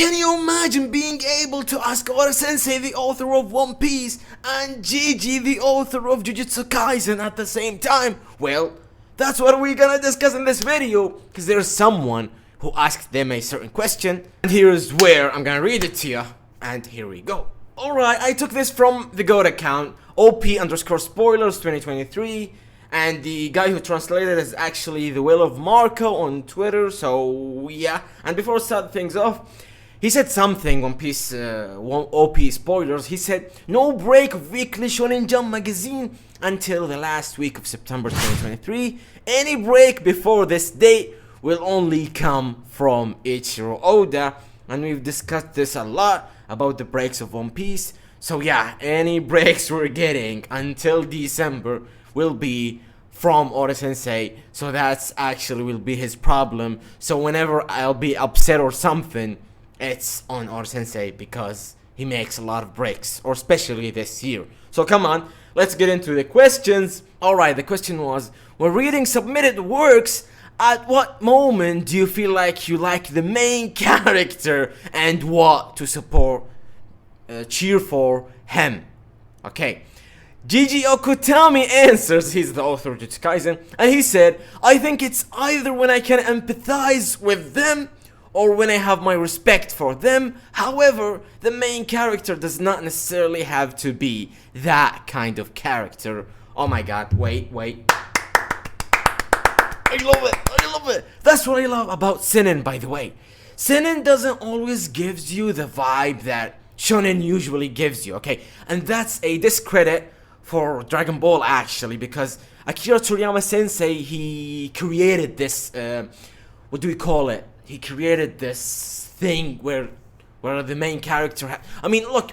Can you imagine being able to ask Oda Sensei, the author of One Piece, and Gigi, the author of Jujutsu Kaisen at the same time? Well, that's what we're gonna discuss in this video, because there's someone who asked them a certain question, and here's where I'm gonna read it to you, and here we go. Alright, I took this from the GOAT account, OP_spoilers 2023, and the guy who translated is actually the Will of Marco on Twitter, so yeah. And before I start things off, he said something on Piece OP spoilers. He said, no break of weekly Shonen Jump magazine until the last week of September 2023. Any break before this date will only come from Ichiro Oda. And we've discussed this a lot about the breaks of One Piece. So yeah, any breaks we're getting until December will be from Oda Sensei. So that's actually will be his problem. So whenever I'll be upset or something, it's on Oda Sensei because he makes a lot of breaks, or especially this year. So come on, let's get into the questions. Alright, the question was, when reading submitted works, at what moment do you feel like you like the main character and what to support, cheer for him? Okay, Gigi Okutami answers, he's the author of Jujutsu Kaisen, and he said, I think it's either when I can empathize with them or when I have my respect for them. However, the main character does not necessarily have to be that kind of character. Oh my god, wait. I love it. That's what I love about seinen, by the way. Seinen doesn't always gives you the vibe that shonen usually gives you, okay? And that's a discredit for Dragon Ball actually, because Akira Toriyama sensei, he created this, what do we call it? He created this thing where the main character I mean, look,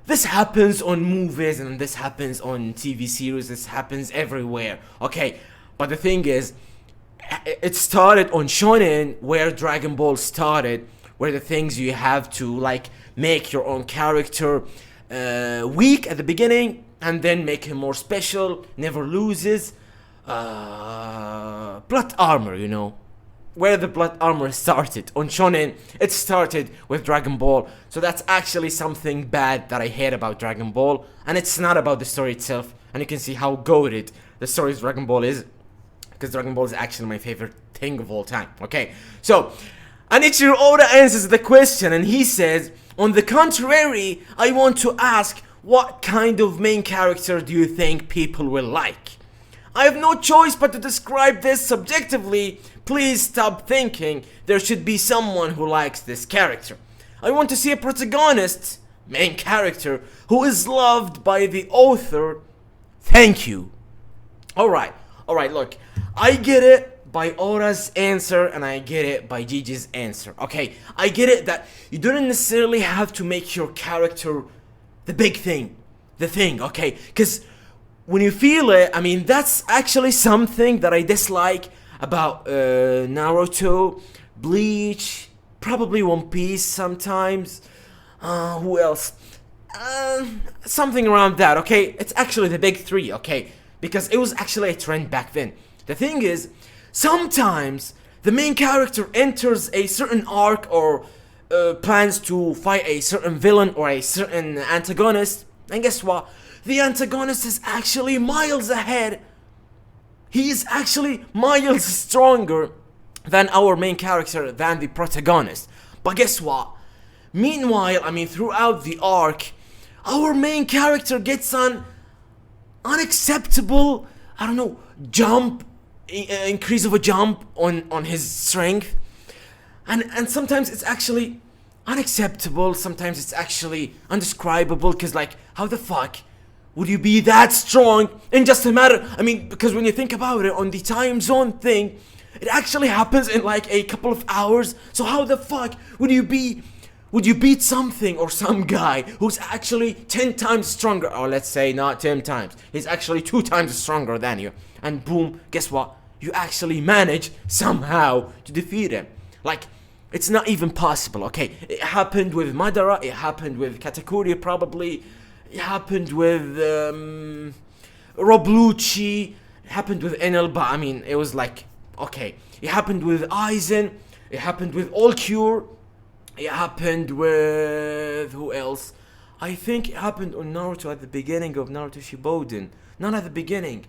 this happens on movies and this happens on TV series, this happens everywhere, okay? But the thing is, it started on shonen where Dragon Ball started, where the things you have to like make your own character weak at the beginning and then make him more special, never loses, plot armor, you know, where the plot armor started. On shonen, it started with Dragon Ball. So that's actually something bad that I hate about Dragon Ball, and it's not about the story itself. And you can see how goated the story of Dragon Ball is, because Dragon Ball is actually my favorite thing of all time. Okay, so Anichiro Oda answers the question and he says, on the contrary, I want to ask, what kind of main character do you think people will like? I have no choice but to describe this subjectively. Please stop thinking there should be someone who likes this character. I want to see a protagonist, main character, who is loved by the author. Thank you. Alright, look, I get it by Oda's answer and I get it by Gigi's answer. Okay, I get it that you don't necessarily have to make your character the big thing, okay? Because when you feel it, I mean, that's actually something that I dislike about Naruto, Bleach, probably One Piece sometimes. Who else? Something around that, okay? It's actually the big three, okay? Because it was actually a trend back then. The thing is, sometimes the main character enters a certain arc or plans to fight a certain villain or a certain antagonist, and guess what? The antagonist is actually miles ahead. He is actually miles stronger than our main character, than the protagonist. But guess what? Meanwhile, I mean, throughout the arc, our main character gets an unacceptable, I don't know, increase of a jump on his strength. And sometimes it's actually unacceptable, sometimes it's actually undescribable, because like, how the fuck would you be that strong in just a matter? I mean, because when you think about it, on the time zone thing, it actually happens in like a couple of hours. So how the fuck would you beat something or some guy who's actually 10 times stronger? Or let's say not 10 times, he's actually 2 times stronger than you. And boom, guess what? You actually manage somehow to defeat him. Like, it's not even possible, okay? It happened with Madara, it happened with Katakuri probably, it happened with Roblucci, it happened with Enel, but I mean, it was like, okay. It happened with Aizen, it happened with All Cure, It happened with who else? I think it happened on Naruto at the beginning of Naruto Shippuden. Not at the beginning.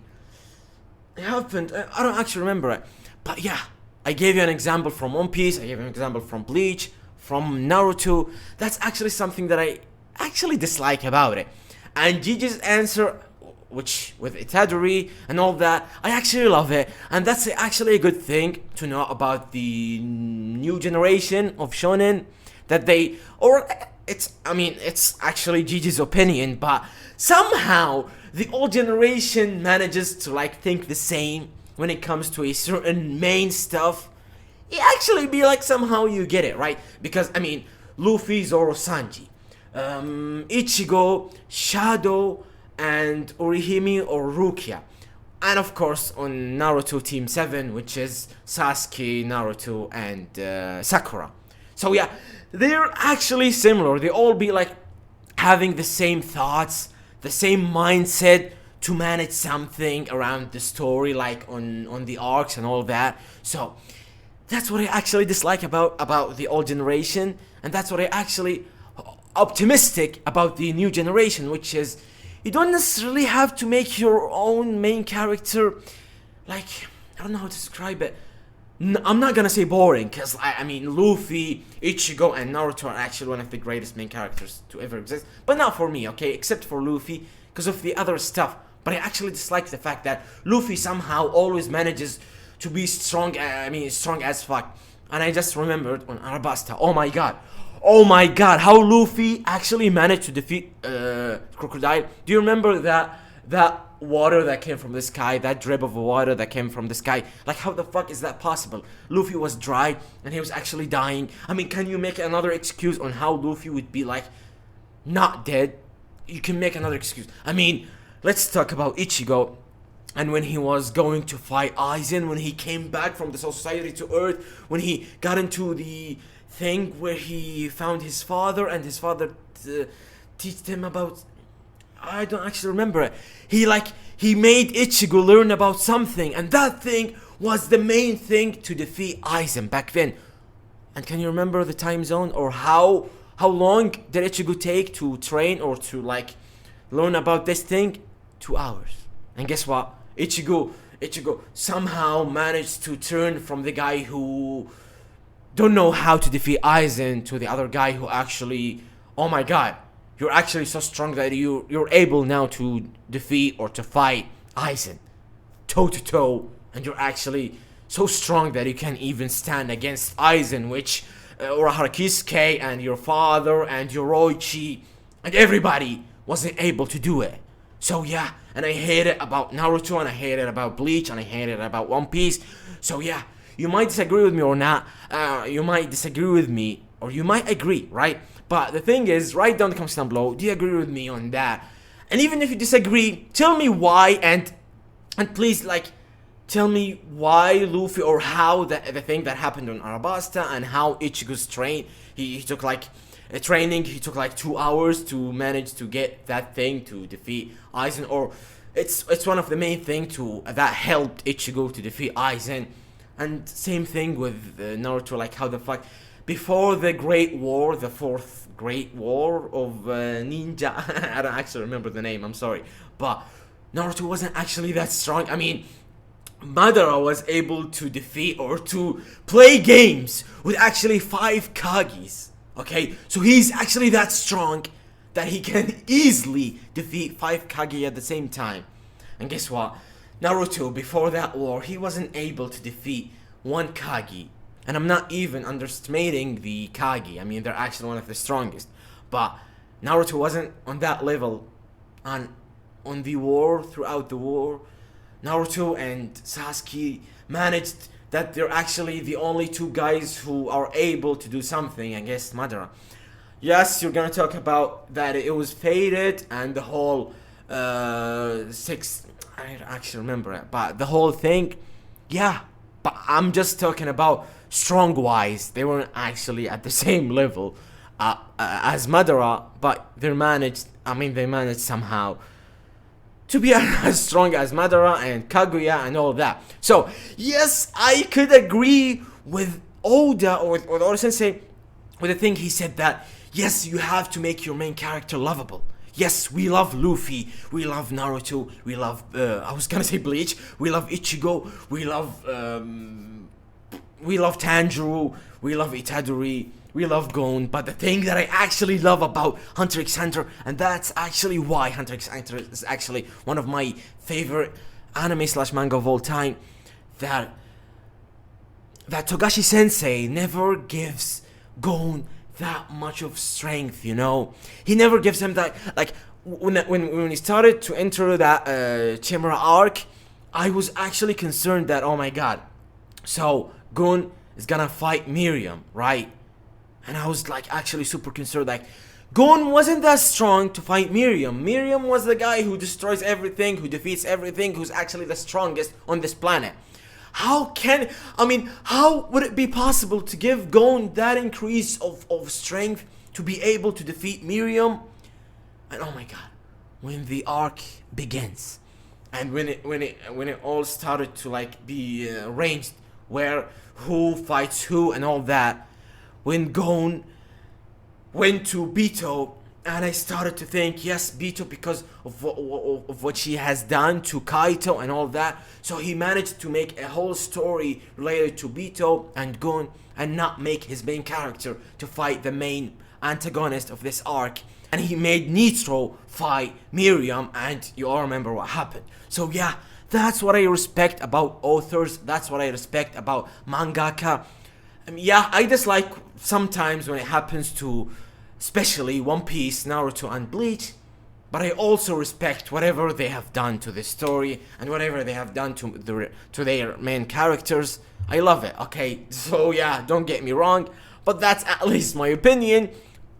It happened. I don't actually remember it. But yeah, I gave you an example from One Piece. I gave you an example from Bleach, from Naruto. That's actually something that I actually dislike about it. And Gigi's answer, which with Itadori and all that, I actually love it. And that's actually a good thing to know about the new generation of shonen, that they, or it's actually Gigi's opinion, but somehow the old generation manages to like think the same when it comes to a certain main stuff. It actually be like somehow you get it, right? Because Luffy, Zoro, Sanji, Ichigo, Shadow, and Orihime or Rukia. And of course on Naruto Team 7, which is Sasuke, Naruto, and Sakura. So yeah, they're actually similar. They all be like having the same thoughts, the same mindset to manage something around the story, like on the arcs and all that. So that's what I actually dislike about the old generation, and that's what I actually optimistic about the new generation, which is you don't necessarily have to make your own main character, like, I don't know how to describe it. I'm not gonna say boring, because Luffy, Ichigo, and Naruto are actually one of the greatest main characters to ever exist, but not for me, okay, except for Luffy because of the other stuff. But I actually dislike the fact that Luffy somehow always manages to be strong, strong as fuck. And I just remembered on Arabasta, oh my god, how Luffy actually managed to defeat Crocodile. Do you remember that water that came from the sky, that drip of water that came from the sky? Like, how the fuck is that possible? Luffy was dry and he was actually dying. Can you make another excuse on how Luffy would be like not dead? You can make another excuse. Let's talk about Ichigo. And when he was going to fight Aizen, when he came back from the Soul Society to Earth, when he got into the thing where he found his father and his father teached him about, I don't actually remember it. He made Ichigo learn about something, and that thing was the main thing to defeat Aizen back then. And can you remember the time zone, or how long did Ichigo take to train or to learn about this thing? 2 hours. And guess what? Ichigo somehow managed to turn from the guy who don't know how to defeat Aizen to the other guy who actually, oh my god, you're actually so strong that you're able now to defeat or to fight Aizen toe to toe, and you're actually so strong that you can even stand against Aizen, which Urahara and your father and Yoroichi and everybody wasn't able to do it. So yeah, and I hate it about Naruto, and I hate it about Bleach, and I hate it about One Piece. So yeah, you might disagree with me or not, you might disagree with me, or you might agree, right? But the thing is, write down the comments down below, do you agree with me on that? And even if you disagree, tell me why, and please, tell me why Luffy, or how the thing that happened on Arabasta, and how Ichigo's train, he took training, he took 2 hours to manage to get that thing to defeat Aizen, or it's one of the main thing that helped Ichigo to defeat Aizen. And same thing with Naruto, how the fuck before the Great War, the fourth Great War of Ninja, I don't actually remember the name, I'm sorry, but Naruto wasn't actually that strong. Madara was able to defeat or to play games with actually 5 Kagis. Okay, so he's actually that strong that he can easily defeat 5 Kage at the same time. And guess what? Naruto, before that war, he wasn't able to defeat 1 Kage. And I'm not even underestimating the Kage. They're actually one of the strongest. But Naruto wasn't on that level. And on the war, throughout the war, Naruto and Sasuke managed that they're actually the only 2 guys who are able to do something against Madara. Yes, you're gonna talk about that it was faded and the whole 6, I don't actually remember it, but the whole thing, yeah, but I'm just talking about strong wise. They weren't actually at the same level as Madara, but they managed somehow to be as strong as Madara and Kaguya and all that. So yes, I could agree with Oda or with Oda Sensei with the thing he said that, yes, you have to make your main character lovable. Yes, we love Luffy, we love Naruto, we love, I was gonna say Bleach, we love Ichigo, we love Tanjiro, we love Itadori, we love Gon, but the thing that I actually love about Hunter x Hunter, and that's actually why Hunter x Hunter is actually one of my favorite anime slash manga of all time, that Togashi Sensei never gives Gon that much of strength, you know. He never gives him that, like, when he started to enter that Chimera arc, I was actually concerned that, oh my god, so Gon is gonna fight Miriam, right? And I was like actually super concerned, like, Gon wasn't that strong to fight Miriam. Miriam was the guy who destroys everything, who defeats everything, who's actually the strongest on this planet. How would it be possible to give Gon that increase of strength to be able to defeat Miriam? And oh my god, when the arc begins, and when it all started to like be arranged, where who fights who and all that, when Gon went to Beto, and I started to think, yes, Beto, because of what she has done to Kaito and all that, so he managed to make a whole story related to Beto and Gon, and not make his main character to fight the main antagonist of this arc. And he made Nitro fight Miriam, and you all remember what happened. So yeah, that's what I respect about authors, that's what I respect about mangaka. Yeah, I dislike sometimes when it happens to, especially One Piece, Naruto, and Bleach, but I also respect whatever they have done to this story and whatever they have done to their main characters. I love it, okay? So yeah, don't get me wrong, but that's at least my opinion.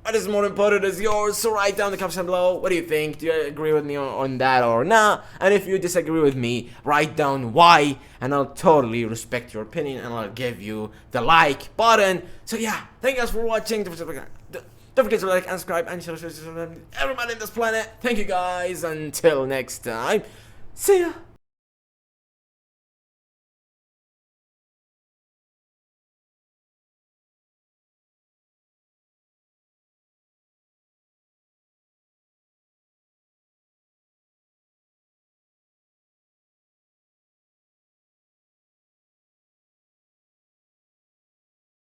What is more important is yours, so write down in the comments down below, what do you think? Do you agree with me on that or not? And if you disagree with me, write down why, and I'll totally respect your opinion, and I'll give you the like button. So yeah, thank you guys for watching. Don't forget to like and subscribe and share everybody in this planet. Thank you guys, until next time, see ya.